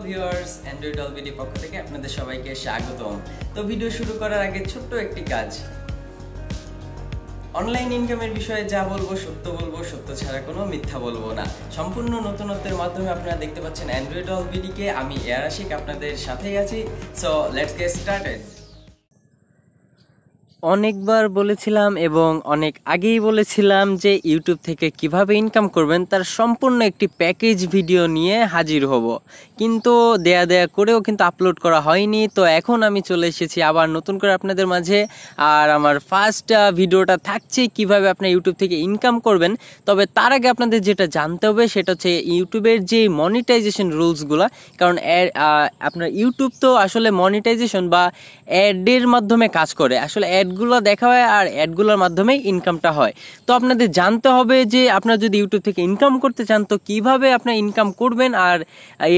Viewers, Android অলবিডি পক্ষ থেকে আপনাদের সবাইকে স্বাগতম। তো ভিডিও শুরু করার আগে ছোট্ট একটি কাজ। অনলাইন ইনকামের বিষয়ে যা বলবো, সত্য ছাড়া কোনো মিথ্যা বলবো না। সম্পূর্ণ নতুনত্বের মাধ্যমে আপনারা দেখতে পাচ্ছেন অ্যান্ড্রয়েড অলবিডিকে। আমি এয়ার আশিক আপনাদের সাথেই আছি। So let's get started. অনেকবার বলেছিলাম এবং অনেক আগেই বলেছিলাম যে ইউটিউব থেকে কিভাবে ইনকাম করবেন তার সম্পূর্ণ একটি প্যাকেজ ভিডিও নিয়ে হাজির হব, কিন্তু দেয়া করেও কিন্তু আপলোড করা হয়নি। তো এখন আমি চলে এসেছি আবার নতুন করে আপনাদের মাঝে। আর আমার ফার্স্ট ভিডিওটা থাকছে কিভাবে আপনার ইউটিউব থেকে ইনকাম করবেন। তবে তার আগে আপনাদের যেটা জানতে হবে সেটা হচ্ছে ইউটিউবের যে মনিটাইজেশন রুলসগুলো। কারণ আপনার ইউটিউব তো আসলে মনিটাইজেশন বা অ্যাডের মাধ্যমে কাজ করে। আসলে অ্যাডগুলো দেখা হয় আর অ্যাডগুলোর মাধ্যমেই ইনকামটা হয়। তো আপনাদের জানতে হবে যে আপনারা যদি ইউটিউব থেকে ইনকাম করতে চান তো কীভাবে আপনার ইনকাম করবেন আর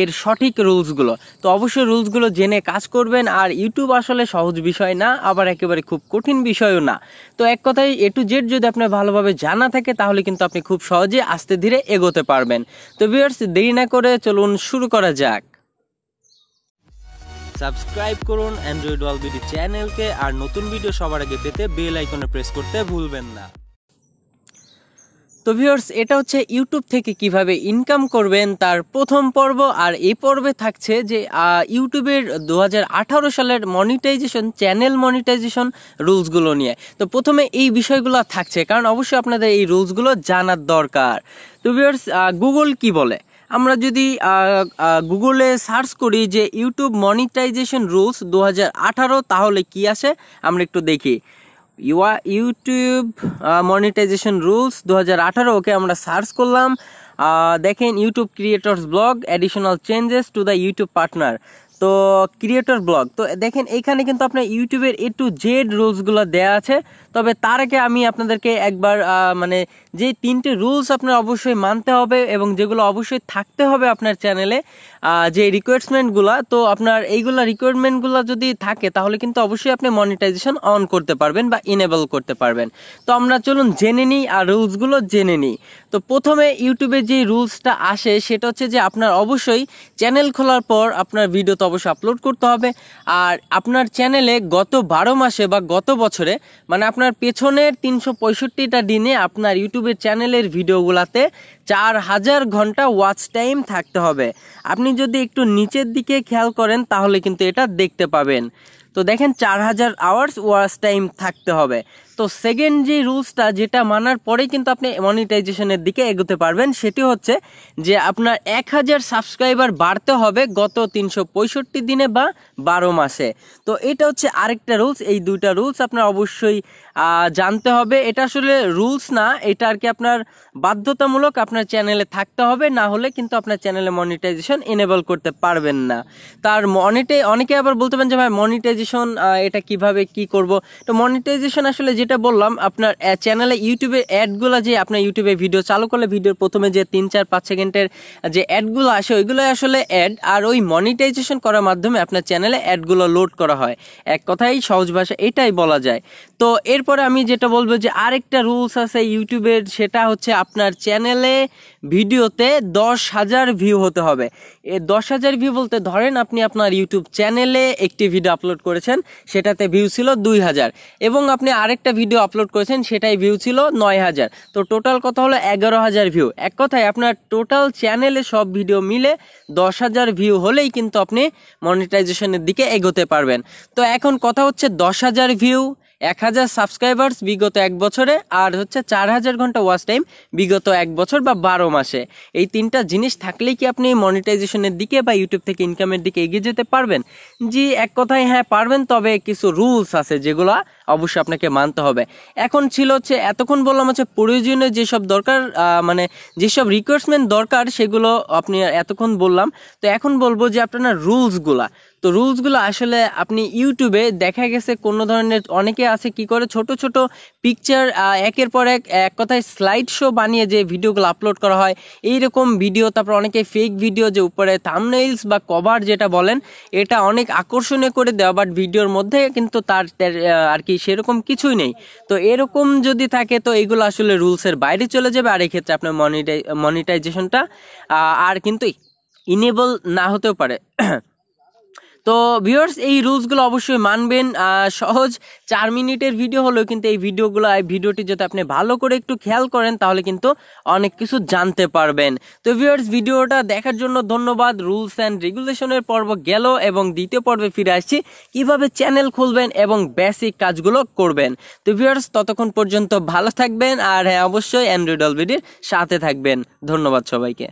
এর সঠিক রুলসগুলো। তো অবশ্যই রুলসগুলো জেনে কাজ করবেন। আর ইউটিউব আসলে সহজ বিষয় না, আবার একেবারে খুব কঠিন বিষয়ও না। তো এক কথায় A to Z যদি আপনার ভালোভাবে জানা থাকে তাহলে কিন্তু আপনি খুব সহজে আস্তে ধীরে এগোতে পারবেন। তো ভিউয়ার্স, দেরি না করে চলুন শুরু করা যাক। সাবস্ক্রাইব করুন অ্যান্ড্রয়েড অলবিডি চ্যানেলকে, আর নতুন ভিডিও সবার আগে পেতে বেল আইকনে প্রেস করতে ভুলবেন না। তো ভিউয়ার্স, এটা হচ্ছে ইউটিউব থেকে কিভাবে ইনকাম করবেন তার প্রথম পর্ব। আর এই পর্বে থাকছে যে ইউটিউবের 2018 সালের মনিটাইজেশন, চ্যানেল মনিটাইজেশন রুলসগুলো নিয়ে। তো প্রথমে এই বিষয়গুলো থাকছে, কারণ অবশ্যই আপনাদের এই রুলসগুলো জানার দরকার। তো ভিউয়ার্স, গুগল কি বলে, আমরা যদি গুগলে সার্চ করি যে ইউটিউব মনিটাইজেশন রুলস 2018, তাহলে কি আসে আমরা একটু দেখি। ইউটিউব মনিটাইজেশন রুলস 2018, ওকে আমরা সার্চ করলাম। দেখেন, YouTube creators blog, additional changes to the YouTube partner. তো ক্রিয়েটর ব্লগ, তো দেখেন এইখানে কিন্তু আপনার ইউটিউবের A to Z রুলসগুলো দেওয়া আছে। তবে তার আগে আমি আপনাদেরকে একবার মানে যে 3টে রুলস আপনার অবশ্যই মানতে হবে এবং যেগুলো অবশ্যই থাকতে হবে আপনার চ্যানেলে, যে রিকোয়ারমেন্টগুলো, তো আপনার এইগুলো রিকোয়ারমেন্টগুলো যদি থাকে তাহলে কিন্তু অবশ্যই আপনি মনিটাইজেশন অন করতে পারবেন বা ইনেবল করতে পারবেন। তো আমরা চলুন জেনে নিই আর রুলসগুলো জেনে নিই। তো প্রথমে ইউটিউবে যে রুলসটা আসে সেটা হচ্ছে যে আপনার অবশ্যই চ্যানেল খোলার পর আপনার ভিডিও তো অবশ্যই আপলোড করতে হবে। আর আপনার চ্যানেলে গত 12 মাসে বা গত বছরে, মানে আপনার পেছনের 365টা দিনে আপনার ইউটিউবের চ্যানেলের ভিডিওগুলোতে 4000 ঘন্টা ওয়াচ টাইম থাকতে হবে। আপনি যদি একটু নিচের দিকে খেয়াল করেন তাহলে কিন্তু এটা দেখতে পাবেন। তো দেখেন 4000 আওয়ার্স ওয়াচ টাইম থাকতে হবে। তো সেকেন্ড যে রুলসটা, যেটা মানার পরেই কিন্তু আপনি মনিটাইজেশনের দিকে এগোতে পারবেন, সেটি হচ্ছে যে আপনার 1000 সাবস্ক্রাইবার বাড়তে হবে গত 365 দিনে বা 12 মাসে। তো এটা হচ্ছে আরেকটা রুলস। এই দুইটা রুলস আপনার অবশ্যই জানতে হবে। এটা আসলে রুলস না, এটা আর কি আপনার বাধ্যতামূলক আপনার চ্যানেলে থাকতে হবে, না হলে কিন্তু আপনার চ্যানেলে মনিটাইজেশন এনেবল করতে পারবেন না। তার অনেকে আবার বলতে পারেন যে ভাই মনিটাইজেশন এটা কিভাবে কি করব। তো মনিটাইজেশন আসলে যেটা বললাম, আপনার চ্যানেলে ইউটিউবের অ্যাডগুলো, যে আপনার ইউটিউবে ভিডিও চালু করলে ভিডিওর প্রথমে যে 3-4-5 সেকেন্ডের যে অ্যাডগুলো আসে ওইগুলো আসলে অ্যাড, আর ওই মনিটাইজেশন করার মাধ্যমে আপনার চ্যানেলে অ্যাডগুলো লোড করা হয়। এক কথায় সহজ ভাষা এটাই বলা যায়। তো এরপরে আমি যেটা বলবো যে আরেকটা রুলস আছে ইউটিউবের, সেটা হচ্ছে আপনার চ্যানেলে ভিডিওতে 10,000 ভিউ হতে হবে। এই 10,000 ভিউ বলতে ধরেন আপনি আপনার ইউটিউব চ্যানেলে একটি ভিডিও আপলোড করেছেন, সেটাতে ভিউ ছিল 2000, এবং আপনি আরেকটা ভিডিও আপলোড করেছেন সেটাই ভিউ ছিল 9000। তো টোটাল কত হলো? 11,000 ভিউ। এক কথায় আপনার টোটাল চ্যানেলে সব ভিডিও মিলে 10,000 ভিউ হলেই কিন্তু আপনি মনিটাইজেশনের দিকে এগোতে পারবেন। তো এখন কথা হচ্ছে 10,000 ভিউ, 1000 সাবস্ক্রাইবার্স বিগত 1 বছরে, আর হচ্ছে 4000 ঘন্টা ওয়াচ টাইম বিগত 1 বছর বা 12 মাসে। এই 3টা জিনিস থাকলেই কি আপনি মনিটাইজেশনের দিকে বা ইউটিউব থেকে ইনকামের দিকে এগিয়ে যেতে পারবেন? জি, এক কথায় হ্যাঁ পারবেন, তবে কিছু রুলস আছে যেগুলো অবশ্যই আপনাকে মানতে হবে। এখন ছিল হচ্ছে, এতক্ষণ বললাম হচ্ছে প্রয়োজনীয় যেসব দরকার, মানে যেসব রিকোয়ারমেন্ট দরকার সেগুলো আপনি এতক্ষণ বললাম। তো এখন বলবো যে আপনার রুলসগুলা। তো রুলসগুলো আসলে আপনি ইউটিউবে দেখা গেছে কোনো ধরনের, অনেকে আছে কি করে ছোট ছোট পিকচার একের পর এক কথায় স্লাইড শো বানিয়ে যে ভিডিওগুলো আপলোড করা হয়, এইরকম ভিডিও। তারপর অনেকে ফেক ভিডিও, যে উপরে থাম্বনেইলস বা কভার যেটা বলেন, এটা অনেক আকর্ষণীয় করে দেওয়া, বাট ভিডিওর মধ্যে কিন্তু তার আর কি সেরকম কিছুই নেই। তো এরকম যদি থাকে তো এইগুলো আসলে রুলসের বাইরে চলে যাবে, আর এক্ষেত্রে আপনার মনিটাইজেশনটা আর কিন্তু ইনেবল না হতেও পারে। তো ভিউয়ার্স এই রুলসগুলো অবশ্যই মানবেন। সহজ 4 মিনিটের ভিডিও হলেও কিন্তু এই ভিডিওটি যদি আপনি ভালো করে একটু খেয়াল করেন তাহলে কিন্তু অনেক কিছু জানতে পারবেন। তো ভিউয়ার্স ভিডিওটা দেখার জন্য ধন্যবাদ। রুলস অ্যান্ড রেগুলেশনের পর্ব গেল এবং দ্বিতীয় পর্বে ফিরে আসছি কিভাবে চ্যানেল খুলবেন এবং বেসিক কাজগুলো করবেন। তো ভিউয়ার্স ততক্ষণ পর্যন্ত ভালো থাকবেন আর হ্যাঁ অবশ্যই অ্যান্ড্রয়েড অলবিডির সাথে থাকবেন। ধন্যবাদ সবাইকে।